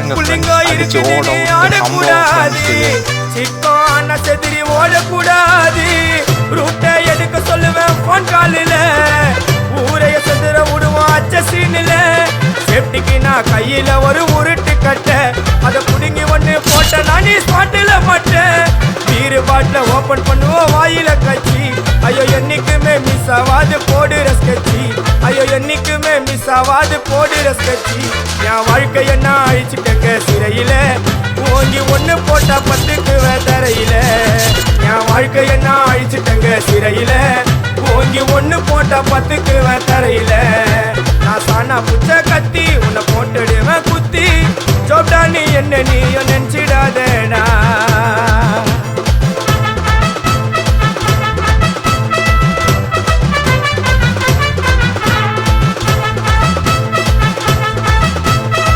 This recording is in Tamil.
புள்ளிங்க இருக்குது ஆடக்கூடாது சிக்கான செதிரி ஓடக்கூடாது ரூட்டை எடுக்க சொல்லுவேன் போன் காலில ஊரைய செதுற விடுவோம் அச்ச சீனில சேஃப்டிக்கு நான் கையில ஒரு உருட்டு கட்ட அதை புடுங்கி ஒண்ணு போட்ட நானே ஸ்பாட்டில மாட்டேன் பீரு பாட்டில ஓபன் பண்ணுவோம் வாயில கட்சி ஐயோ என்னைக்குமே மிஸ் ஆவாது போடுற ஸ்கெட்சி ஐயோ என்னைக்குமே மிஸ் ஆவாது போடுற ஸ்கெட்சி என் வாழ்க்கைய நான் அழிச்சுட்டேங்க சிறையில ஓங்கி ஒண்ணு போட்டா பத்துக்கு தரையில என் வாழ்க்கைய நான் அழிச்சுட்டேங்க சிறையில ஓங்கி ஒண்ணு போட்டா பத்துக்கு தரையில நான் சாணா புச்ச கத்தி உன்னை போட்டுடுவேன் குத்தி ஜோப்டா நீ என்ன நீ நினைச்சு